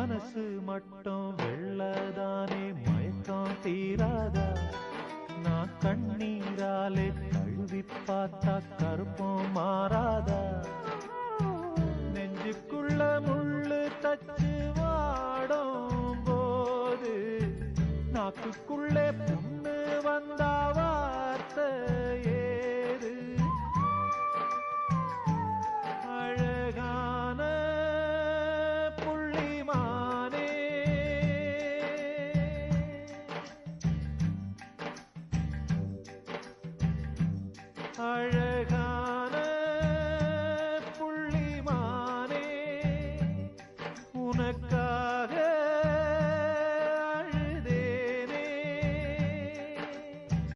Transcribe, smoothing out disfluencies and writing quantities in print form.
மனசு மட்டும் வெள்ளதானே மயக்கம் தீராதா நான் கண்ணீராலே கழுவி பார்த்தா கருப்பம் மாறாதா நெஞ்சுக்குள்ள முள்ளு தச்சு வாடும் போது நாக்குக்குள்ளே புண்ணு வந்தா வார்த்தை ஏது அழகான புள்ளிமானே அழகா